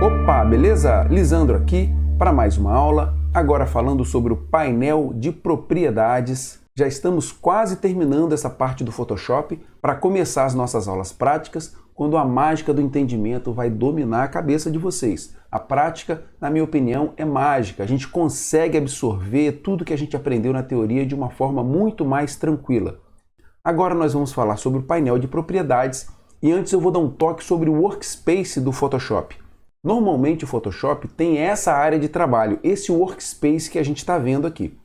Opa, beleza? Lisandro aqui para mais uma aula, agora falando sobre o painel de propriedades. Já estamos quase terminando essa parte do Photoshop para começar as nossas aulas práticas, quando a mágica do entendimento vai dominar a cabeça de vocês. A prática, na minha opinião, é mágica. A gente consegue absorver tudo que a gente aprendeu na teoria de uma forma muito mais tranquila. Agora nós vamos falar sobre o painel de propriedades e antes eu vou dar um toque sobre o workspace do Photoshop. Normalmente o Photoshop tem essa área de trabalho, esse workspace que a gente está vendo aqui.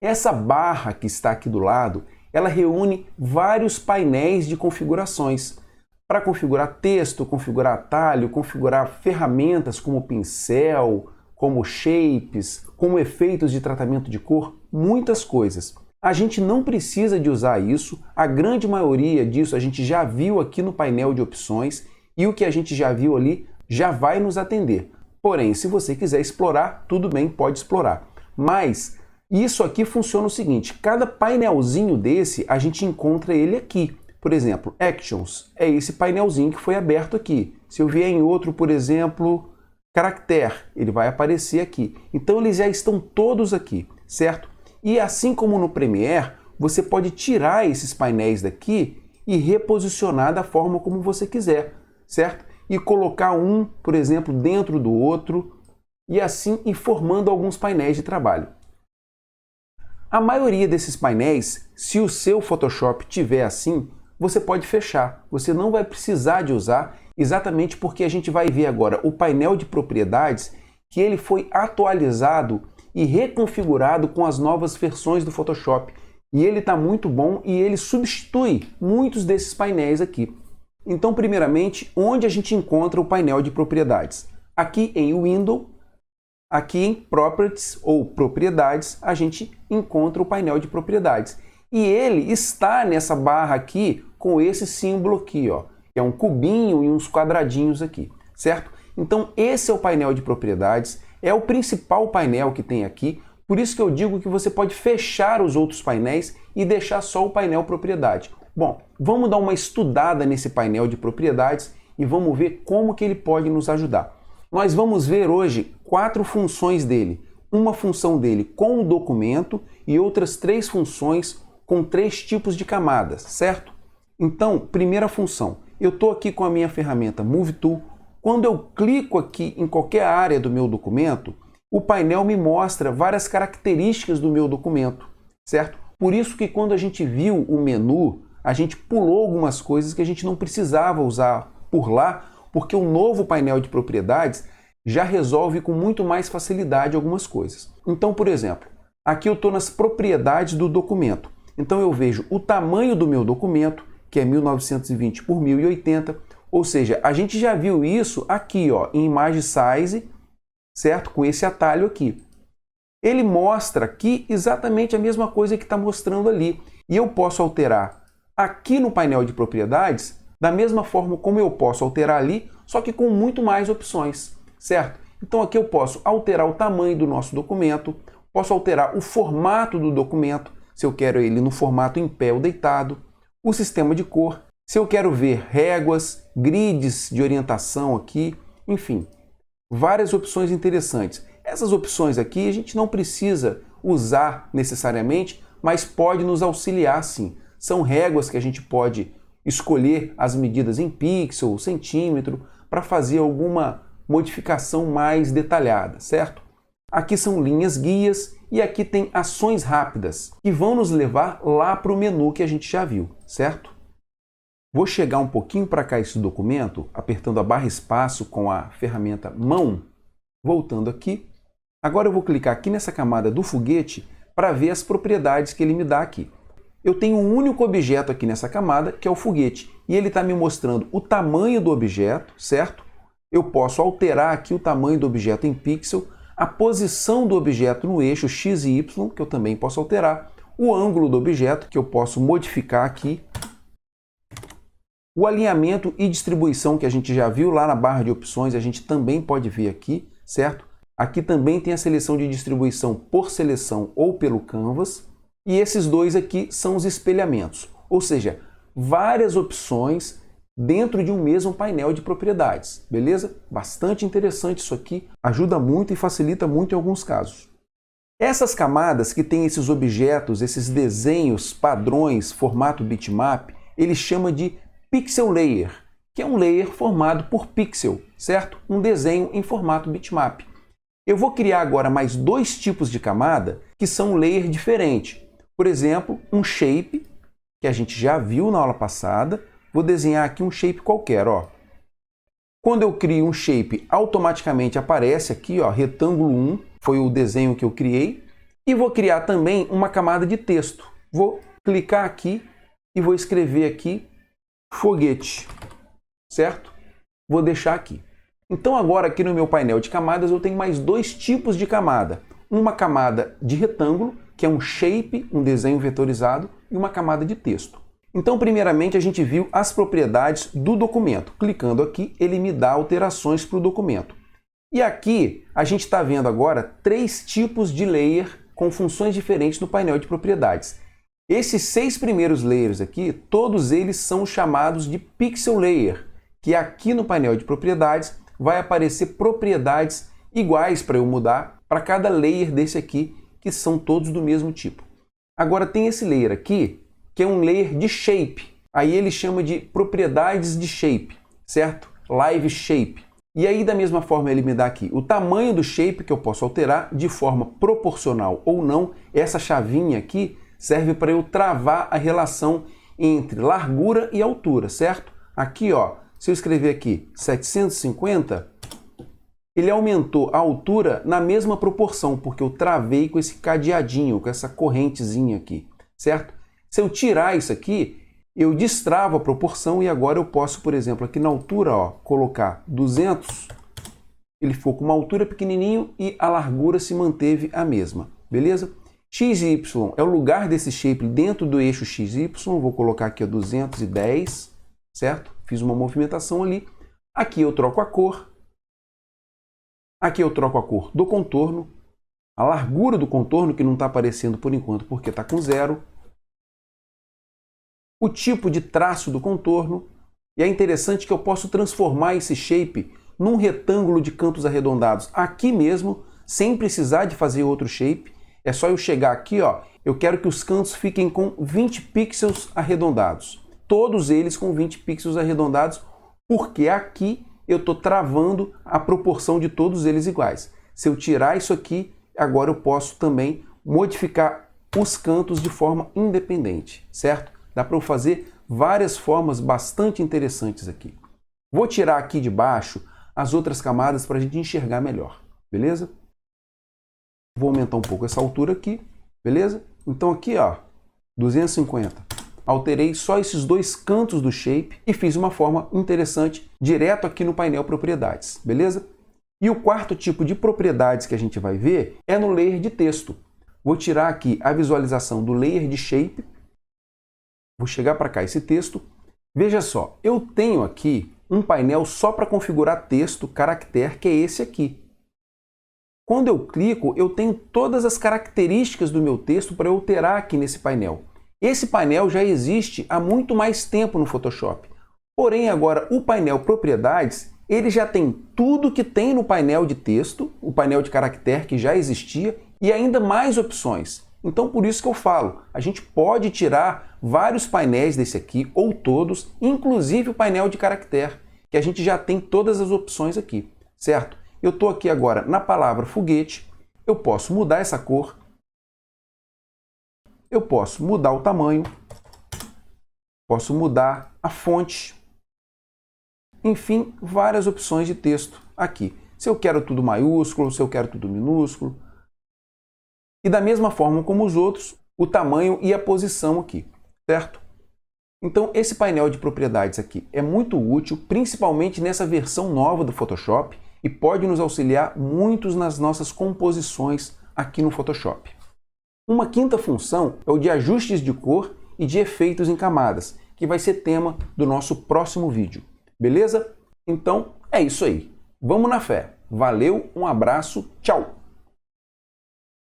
Essa barra que está aqui do lado, ela reúne vários painéis de configurações. Para configurar texto, configurar atalho, configurar ferramentas como pincel, como shapes, como efeitos de tratamento de cor, muitas coisas. A gente não precisa de usar isso, a grande maioria disso a gente já viu aqui no painel de opções e o que a gente já viu ali já vai nos atender. Porém, se você quiser explorar, tudo bem, pode explorar. Mas isso aqui funciona o seguinte, cada painelzinho desse a gente encontra ele aqui. Por exemplo, Actions é esse painelzinho que foi aberto aqui. Se eu vier em outro, por exemplo, Caractere, ele vai aparecer aqui. Então eles já estão todos aqui, certo? E assim como no Premiere, você pode tirar esses painéis daqui e reposicionar da forma como você quiser, certo? E colocar um, por exemplo, dentro do outro e assim ir formando alguns painéis de trabalho. A maioria desses painéis, se o seu Photoshop tiver assim, você pode fechar. Você não vai precisar de usar, exatamente porque a gente vai ver agora o painel de propriedades que ele foi atualizado e reconfigurado com as novas versões do Photoshop. E ele está muito bom e ele substitui muitos desses painéis aqui. Então, primeiramente, onde a gente encontra o painel de propriedades? Aqui em Window, aqui em Properties ou Propriedades, a gente encontra o painel de propriedades. E ele está nessa barra aqui com esse símbolo aqui, ó, que é um cubinho e uns quadradinhos aqui, certo? Então, esse é o painel de propriedades, é o principal painel que tem aqui, por isso que eu digo que você pode fechar os outros painéis e deixar só o painel propriedade. Bom, vamos dar uma estudada nesse painel de propriedades e vamos ver como que ele pode nos ajudar. Nós vamos ver hoje 4 funções dele. Uma função dele com o documento e outras 3 funções com 3 tipos de camadas, certo? Então, primeira função, eu estou aqui com a minha ferramenta Move Tool. Quando eu clico aqui em qualquer área do meu documento, o painel me mostra várias características do meu documento, certo? Por isso que quando a gente viu o menu, a gente pulou algumas coisas que a gente não precisava usar por lá, porque o novo painel de propriedades já resolve com muito mais facilidade algumas coisas. Então, por exemplo, aqui eu estou nas propriedades do documento. Então eu vejo o tamanho do meu documento, que é 1920 por 1080, ou seja, a gente já viu isso aqui, ó, em Image Size, certo? Com esse atalho aqui. Ele mostra aqui exatamente a mesma coisa que está mostrando ali. E eu posso alterar aqui no painel de propriedades da mesma forma como eu posso alterar ali, só que com muito mais opções, certo? Então aqui eu posso alterar o tamanho do nosso documento, posso alterar o formato do documento, se eu quero ele no formato em pé ou deitado, o sistema de cor, se eu quero ver réguas, grids de orientação aqui, enfim, várias opções interessantes. Essas opções aqui a gente não precisa usar necessariamente, mas pode nos auxiliar sim. São réguas que a gente pode escolher as medidas em pixel, centímetro, para fazer alguma modificação mais detalhada, certo? Aqui são linhas guias e aqui tem ações rápidas, que vão nos levar lá para o menu que a gente já viu, certo? Vou chegar um pouquinho para cá esse documento, apertando a barra espaço com a ferramenta mão, voltando aqui. Agora eu vou clicar aqui nessa camada do foguete para ver as propriedades que ele me dá aqui. Eu tenho um único objeto aqui nessa camada, que é o foguete, e ele está me mostrando o tamanho do objeto, certo? Eu posso alterar aqui o tamanho do objeto em pixel, a posição do objeto no eixo X e Y, que eu também posso alterar, o ângulo do objeto, que eu posso modificar aqui, o alinhamento e distribuição que a gente já viu lá na barra de opções, a gente também pode ver aqui, certo? Aqui também tem a seleção de distribuição por seleção ou pelo canvas. E esses dois aqui são os espelhamentos, ou seja, várias opções dentro de um mesmo painel de propriedades, beleza? Bastante interessante isso aqui, ajuda muito e facilita muito em alguns casos. Essas camadas que têm esses objetos, esses desenhos, padrões, formato bitmap, ele chama de pixel layer, que é um layer formado por pixel, certo? Um desenho em formato bitmap. Eu vou criar agora mais dois tipos de camada que são um layer diferente. Por exemplo, um shape, que a gente já viu na aula passada. Vou desenhar aqui um shape qualquer, ó. Quando eu crio um shape, automaticamente aparece aqui, ó, retângulo 1, foi o desenho que eu criei. E vou criar também uma camada de texto. Vou clicar aqui e vou escrever aqui foguete, certo? Vou deixar aqui. Então agora aqui no meu painel de camadas eu tenho mais dois tipos de camada. Uma camada de retângulo, que é um shape, um desenho vetorizado, e uma camada de texto. Então, primeiramente, a gente viu as propriedades do documento. Clicando aqui, ele me dá alterações para o documento. E aqui, a gente está vendo agora três tipos de layer com funções diferentes no painel de propriedades. Esses 6 primeiros layers aqui, todos eles são chamados de pixel layer, que aqui no painel de propriedades vai aparecer propriedades iguais para eu mudar para cada layer desse aqui, que são todos do mesmo tipo. Agora tem esse layer aqui, que é um layer de shape. Aí ele chama de propriedades de shape, certo? Live shape. E aí da mesma forma ele me dá aqui o tamanho do shape que eu posso alterar de forma proporcional ou não. Essa chavinha aqui serve para eu travar a relação entre largura e altura, certo? Aqui, ó, se eu escrever aqui 750, ele aumentou a altura na mesma proporção, porque eu travei com esse cadeadinho, com essa correntezinha aqui, certo? Se eu tirar isso aqui, eu destravo a proporção e agora eu posso, por exemplo, aqui na altura, ó, colocar 200, ele ficou com uma altura pequenininho e a largura se manteve a mesma, beleza? X e Y é o lugar desse shape dentro do eixo XY, vou colocar aqui a 210, certo? Fiz uma movimentação ali. Aqui eu troco a cor. Aqui eu troco a cor do contorno. A largura do contorno, que não está aparecendo por enquanto porque está com 0. O tipo de traço do contorno. E é interessante que eu posso transformar esse shape num retângulo de cantos arredondados aqui mesmo, sem precisar de fazer outro shape. É só eu chegar aqui, ó, eu quero que os cantos fiquem com 20 pixels arredondados. Todos eles com 20 pixels arredondados, porque aqui eu estou travando a proporção de todos eles iguais. Se eu tirar isso aqui, agora eu posso também modificar os cantos de forma independente, certo? Dá para eu fazer várias formas bastante interessantes aqui. Vou tirar aqui de baixo as outras camadas para a gente enxergar melhor, beleza? Vou aumentar um pouco essa altura aqui, beleza? Então aqui, ó, 250. Alterei só esses dois cantos do shape e fiz uma forma interessante direto aqui no painel propriedades, beleza? E o quarto tipo de propriedades que a gente vai ver é no layer de texto. Vou tirar aqui a visualização do layer de shape. Vou chegar para cá esse texto. Veja só, eu tenho aqui um painel só para configurar texto, caractere, que é esse aqui. Quando eu clico, eu tenho todas as características do meu texto para eu alterar aqui nesse painel. Esse painel já existe há muito mais tempo no Photoshop. Porém, agora o painel propriedades, ele já tem tudo que tem no painel de texto, o painel de caractere que já existia e ainda mais opções. Então, por isso que eu falo, a gente pode tirar vários painéis desse aqui, ou todos, inclusive o painel de caractere, que a gente já tem todas as opções aqui, certo? Eu estou aqui agora na palavra foguete, eu posso mudar essa cor, eu posso mudar o tamanho, posso mudar a fonte, enfim, várias opções de texto aqui. Se eu quero tudo maiúsculo, se eu quero tudo minúsculo. E da mesma forma como os outros, o tamanho e a posição aqui, certo? Então esse painel de propriedades aqui é muito útil, principalmente nessa versão nova do Photoshop, e pode nos auxiliar muito nas nossas composições aqui no Photoshop. Uma quinta função é o de ajustes de cor e de efeitos em camadas, que vai ser tema do nosso próximo vídeo. Beleza? Então é isso aí. Vamos na fé. Valeu, um abraço, tchau!